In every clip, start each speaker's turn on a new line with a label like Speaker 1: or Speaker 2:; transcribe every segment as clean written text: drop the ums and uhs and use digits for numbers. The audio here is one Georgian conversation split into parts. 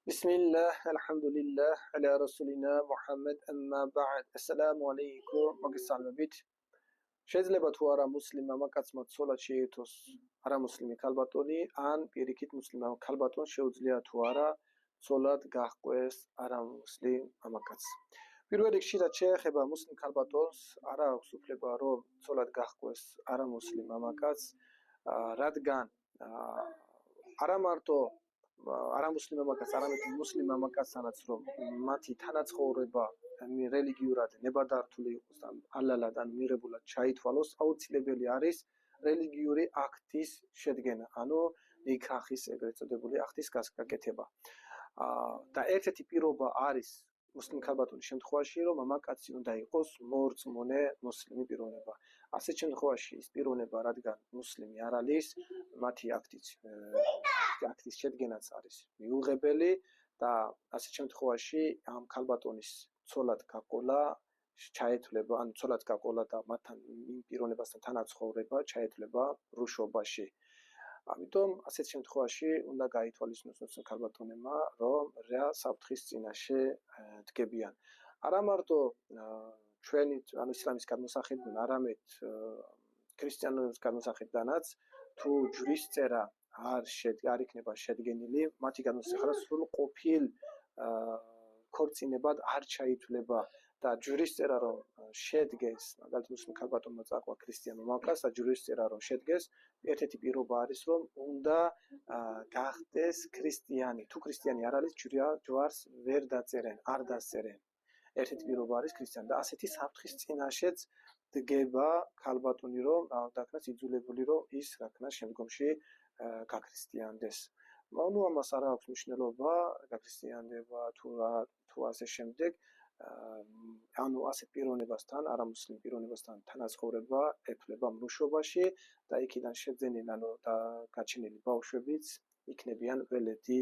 Speaker 1: بسم الله الحمد لله على رسولنا محمد أما بعد السلام عليكم მოგესალმებით შეიძლება თუ არა მუსლიმ მამაკაცმა ცოლად შეერთოს არა მუსლიმი ქალბატონი ან პირიქით მუსლიმ ქალბატონს შეუძლია თუ არა ცოლად გაჰყვეს არა მუსლიმ მამაკაცს პირველ რიგში რაც შეეხება მუსლიმ ქალბატონს არ აქვს უფლება რომ ცოლად გაჰყვეს არა მუსლიმ მამაკაცს რადგან არა მარტო არა მუსლიმ მამაკაც, არამედ მუსლიმ მამაკაცთანაც რომ მათი თანაცხოვრება რელიგიურად ნებადართული იყოს და ალალად ან მიღებულად ჩაითვალოს, აუცილებელი არის რელიგიური აქტის შედგენა, ანუ ნიქახის ეგრეთ წოდებული აქტის გაკეთება. და ერთ-ერთი პირობა არის მუსლიმ ქალბატონის შემთხვევაში, რომ მამაკაცი უნდა იყოს მორწმუნე მუსლიმი პიროვნება. ასეთ შემთხვევაში ის პიროვნება, რადგან მუსლიმი არ არის, მათი აქტის შედგენაც არის მიუღებელი და ასეთ შემთხვევაში ამ ქალბატონის ცოლად გაყოლა ჩაეთვლება, ან ცოლად გაყოლა და მათთან იმ პიროვნებასთან თანაცხოვრება ჩაეთვლება რუშობაში. ამიტომ ასეთ შემთხვევაში უნდა გაითვალისწინოს მუსლიმ ქალბატონებმა, რომ რა საფრთხის წინაშე დგებიან. არა მარტო ჩვენი ანუ ისლამის გადმოსახედიდან, არამედ ქრისტიანობის გადმოსახედიდანაც თუ ჯვრის წერა არ იქნება შედგენილი, მათი გადმოსახება სრულყოფილ ქორწინებად არ ჩაითვლება და ჯვრის წერა რომ შედგეს, მაგალითად მუსლიმ ქალბატონმა წაყვა ქრისტიან მამაკაცს და ჯვრის წერა რომ შედგეს, ერთ-ერთი პირობა არის რომ უნდა გახდეს ქრისტიანი. თუ ქრისტიანი არ არის, ჯვარს ვერ დაწერენ, არ დასწერენ. ერთ-ერთი პირობა არის ქრისტიანი და ასეთი საფრთხის წინაშეც დგება ქალბატონი რომ დაქნას იძულებული რომ ის რაქნას შემდგომში გაქრისტიანდეს. ნუ ამას არ აქვს მნიშვნელობა გაქრისტიანდება თუ ასე შემდეგ, ანუ ასეთ პიროვნებასთან, არამუსლიმ პიროვნებასთან თანაცხოვრება ეთვლება მრუშობაში და იქიდან შეძენილი, ანუ და გაჩენილი ბავშვებიც იქნებიან ველედი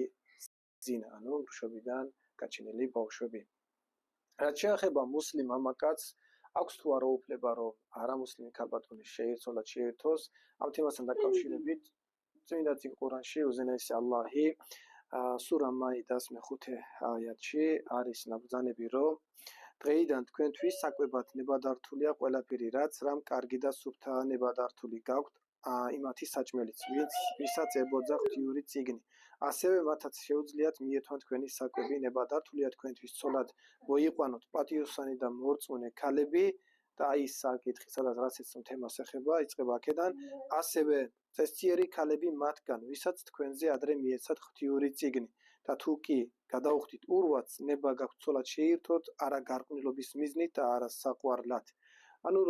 Speaker 1: ძინა, ანუ მრუშობიდან გაჩენილი ბავშვები. რაც შეეხება მუსლიმ მამაკაცს, აქვს თუ არა უფლება რომ არამუსლიმი ქალბატონი შეერთოს, ამ თემასთან დაკავშირებით წმინდა წიგნ ყურანში უზენაესი ალლაჰი სურა მაიდას მეხუთე აიათში არის ნაბრძანები რომ დღეიდან თქვენთვის საკვებად ნებადართულია ყველაფერი რაც რამ კარგი და სუფთა ნებადართული გაქვთ იმათი საჭმელიც ვისაც ებოძა ღვთიური წიგნი ასევე მათაც შეუძლიათ მიეთვან თქვენი საკვები ნებადართულია თქვენთვის ცოლად მოიყვანოთ პატიოსანი და მორწმუნე ქალები და აი ის საკითხი სადაც რაც ეს თემას ეხება იწყება აქედან ასევე წესწიერი ქალები მათგან ვისაც თქვენზე ადრე მიეცათ ღვთიური წიგნი და თუ კი გადაუხდით ურვაც ნება გაქვთ ცოლად შეერთოთ არა გარყვნილობის მიზნით და არა საყვარლად ანუ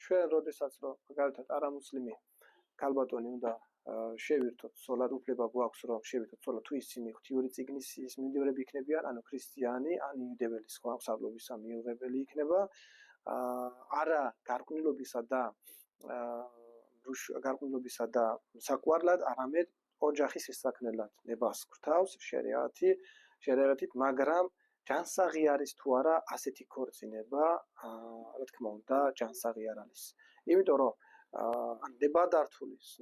Speaker 1: ჩვენ როდესაც რომ მაგალითად არამუსლიმი ქალბატონი უნდა შევირთოთ ცოლად უფლება გვაქვს რომ შევირთოთ ცოლად თუ ისინი ღვთიური წიგნის მიმდევრები იქნებიან ანუ ქრისტიანი ან იუდეველი სხვა აღმსავლობის მიუღებელი იქნება არა გარყვნილობისა და გარყვნილობისა და საყვარლად, არამედ ოჯახის შესაქმნელად ნებას გვრთავს შერიათით, მაგრამ ჯანსაღი არის თუ არა ასეთი ქორწინება, რა თქმა უნდა, ჯანსაღი არ არის. იმიტომ რომ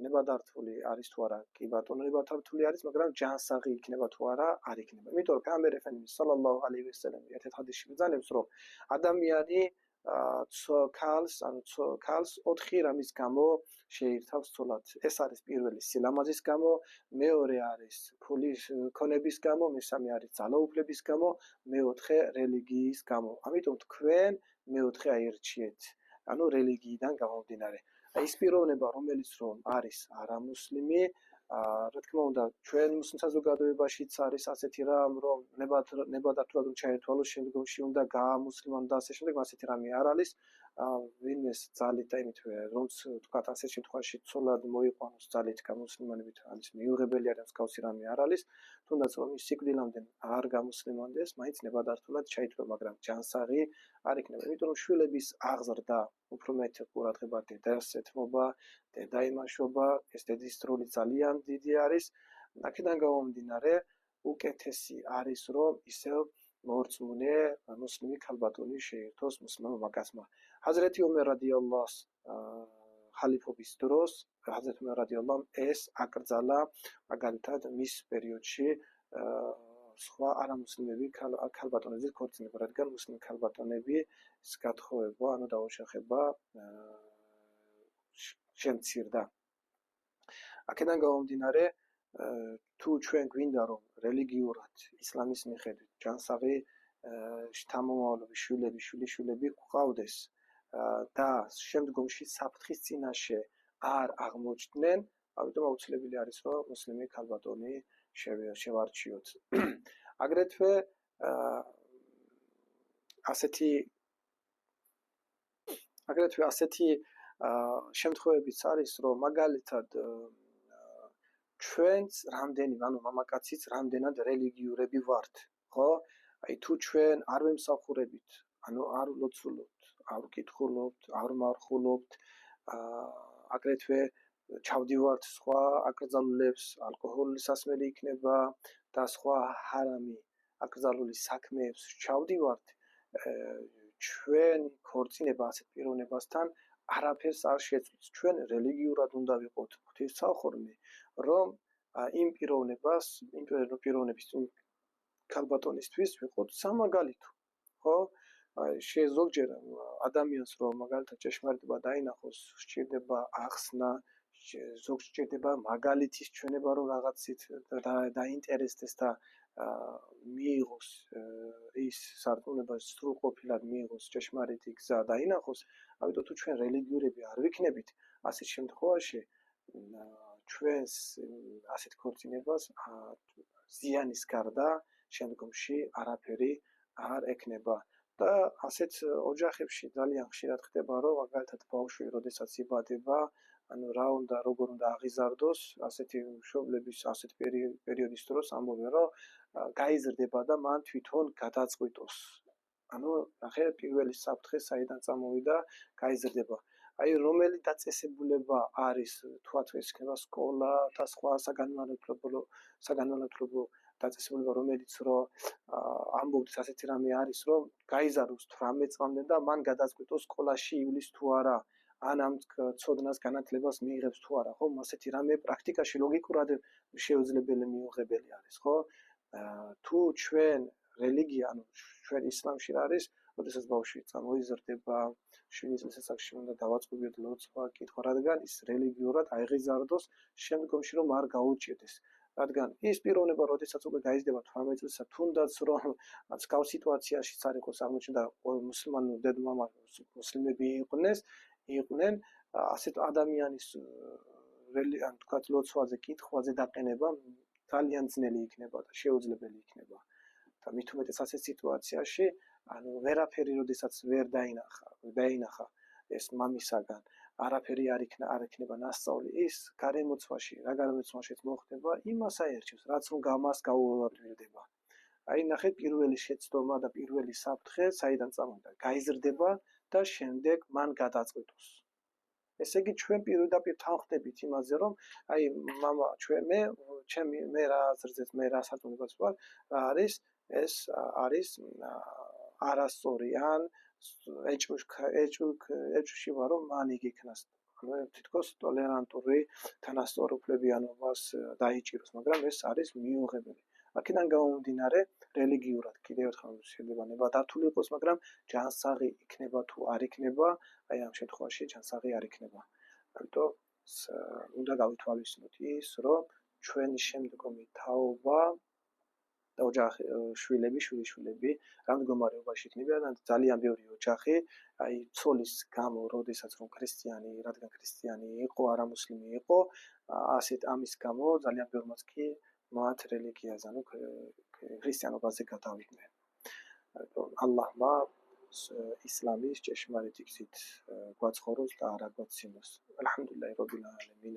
Speaker 1: ნებადართული არის თუ არა, კი ბატონო ნებადართული არის, მაგრამ ჯანსაღი იქნება თუ არა, არ იქნება. იმიტომ რომ პეღამბერ ეფენდიმ სალალლაჰუ ალეიჰი ვესალემი ერთ-ერთ ჰადისში ბრძანებს, რომ ადამიანი ქალს 4 რამის გამო შეირთავს ცოლად. ეს არის პირველი სილამაზის გამო, მეორე არის ფულის ქონების გამო, მესამე არის ძალაუფლების გამო, მეოთხე რელიგიის გამო. ამიტომ თქვენ მეოთხე აირჩიეთ, ანუ რელიგიიდან გამომდინარე. ის პიროვნება, რომელიც რომ არის არამუსლიმი, რა თქმა უნდა, ჩვენ მუსლიმ საზოგადოებაშიც არის ასეთი რამ, რომ ნებადართულად ჩაერთვალოს შემდგომში უნდა გაამუსლიმონ და ასე შემდეგ, ასეთი რამე არ არის. ვინმეს ძალით და იმით რომ თქვათ ასეთ შემთხვევაში ცოლად მოიყვანოს ძალით გამუსლიმანებით არის მიუღებელი არის მსგავსი რამე არ არის. თუნდაც რომ ის სიკვდილამდე არ გამუსლიმანდეს, მაინც ნებადართულად ჩაითვალა, მაგრამ ჯანსაღი არ იქნება. იმიტომ რომ შვილების აღზრდა უფრო მეტ ყურადღება დედას ეთმობა, დედა იმაშობა, ეს დედის როლი ძალიან დიდი არის. აქედან გამომდინარე, უკეთესი არის რომ ისევ მორწმუნე მუსლიმი ქალბატონი შეერთოს მუსლიმ მამაკაცმა. ჰაზრეთი ომერ რადიალლაჰს ხალიფობის დროს, ჰაზრეთ ომერ რადიალლაჰ ეს აკრძალა მაგალითად მის პერიოდში სხვა არამუსლიმები ქალბატონებზე ქორწინება, რადგან მუსლიმი ქალბატონების გათხოვება, ანუ დაუშახება შემცირდა. აქედან გამომდინარე, თუ ჩვენ გვინდა რომ რელიგიურად ისლამის მიხედვით ჯანსაღი შთამომავლობის შვილები გვყავდეს და შემდგომში საფრთხის წინაშე არ აღმოჩნდნენ, ამიტომ აუცილებელი არის რომ მუსლიმი ქალბატონი შევარჩიოთ. აგრეთვე ასეთი შემთხვევებიც არის, რომ მაგალითად ჩვენც რამდენი, ანუ მამაკაციც რამდენად რელიგიურები ვართ, ხო? აი თუ ჩვენ არ ვემსახურებით, ანუ არ ვლოცულობთ, არ ვკითხულობთ, არ ვმარხულობთ, აგრეთვე ჩავდივართ სხვა აკრძალულებს, ალკოჰოლის სასმელი იქნება და სხვა ჰარამი აკრძალული საქმეებს ჩავდივართ, ჩვენ ქორწინება ასეთ პიროვნებასთან არაფერს არ შეცვლის. ჩვენ რელიგიურად უნდა ვიყოთ ღვთისმსახურნი, რომ იმ პიროვნების ქალბატონისთვის ვიყოთ სამაგალითო, ხო? ზოგჯერ ადამიანს რომ მაგალითად ჭეშმარიტება დაინახოს, სჭირდება ახსნა, ზოგს სჭირდება მაგალითის ჩვენება, რომ რაღაცით დაინტერესდეს და მიიღოს ის სარწმუნება სრულყოფილად მიიღოს ჭეშმარიტი გზა დაინახოს. ამიტომ თუ ჩვენ რელიგიურები არ ვიქნებით, ასეთ შემთხვევაში ჩვენს ასეთ ქორწინებას ზიანის გარდა შემდგომში არაფერი არ ექნება. და ასეთ ოჯახებში ძალიან ხშირად ხდება, რომ მაგალითად ბავშვი როდესაც იბადება, ანუ როგორ უნდა აღიზარდოს, ასეთი მშობლების ასეთ პერიოდის დროს ამბობენ, რომ გაიზრდება და მან თვითონ გადაწყვიტოს. ანუ ნახე პირველი საფრთხე საიდან წამოვიდა, გაიზრდება. აი რომელი დაწესებულება არის, თქვათ ეს იქნება სკოლა და სხვა საგანმანათლებლო დაწესებულება, რომელიც რომ ამბობს ასეთი რამე არის, რომ გაიზარდოს 18 წლამდე და მან გადაწყვიტოს სკოლაში ივლის თუ არა, ან ამ ცოდნას განათლებას მიიღებს თუ არა, ხო? ასეთი რამე პრაქტიკაში ლოგიკურად შეუძლებელი მიუღებელი არის, ხო? თუ ჩვენ რელიგია, ანუ ჩვენ ისლამში არის, როდესაც ბავშვი წამოიზრდება, 7 წლის ასაკში უნდა დავაწყობიოთ ლოცვა, კითხვა, რადგან ის რელიგიურად აიღიზარდოს, შემდგომში რომ არ გაუჭირდეს. რადგან ის პიროვნება, როდესაც უკვე გაიზრდება 18 წლისა, თუნდაც რომ მსგავს სიტუაციაში არ იყოს აღმოჩნდა მუსლიმანურ დედმამა მუსლიმები იყვნენ, ასეთ ადამიანის ან თქვათ ლოცვაზე, კითხვაზე დაყენება ძალიან ძნელი იქნება და შეუძლებელი იქნება. და მით უმეტეს ასეთ სიტუაციაში, ანუ ვერაფერი როდესაც ვერ დაინახა ეს მამისაგან, არაფერი არ იქნება ნასწავლი, ის გარემოცვაში, რა გარემოცვაშიც მოხდება, იმას აერჩევს, რაც რომ მას გაუვადვილდება. აი ნახეთ, პირველი შეცდომა და პირველი საფრთხე საიდან წამოვიდა? გაიზრდება და შემდეგ მან გადაწყვიტოს. ესე იგი ჩვენ პირდაპირ თანხმდებით იმაზე, რომ აი მამა მე რა აზრზეც მე რა სარწმუნოებას ვარ, არის ეს არის არასწორი ან ეჭვში ვარ, რომ მან იგიქნას. ანუ თითქოს ტოლერანტური თანასწორუფლებიანობას დაიჭიროს, მაგრამ ეს არის მიუღებელი. აქედან გამომდინარე, რელიგიურად კიდევ ერთხელ შეიძლება ნებადართული იყოს, მაგრამ ჯანსაღი იქნება თუ არ იქნება, აი ამ შემთხვევაში ჯანსაღი არ იქნება. ამიტომ უნდა გავითვალისწინოთ ის, რომ ჩვენი შემდგომი თაობა და შვილები რა მდგომარეობაში იქნებიან, ძალიან ბევრი ოჯახი, აი ცოლის გამო, როდესაც რომ რადგან ქრისტიანი იყო, არამუსლიმი იყო, ამის გამო ძალიან ბევრმაც კი მათ რელიგიაზე, ანუ ქრისტიანობაზე გადავიდნენ. ალლაჰმა ისლამის ჭეშმარიტი გზით გვაცხოვროს და არ აგვაცინოს. ალჰამდულილაჰი რობილ ალემინ.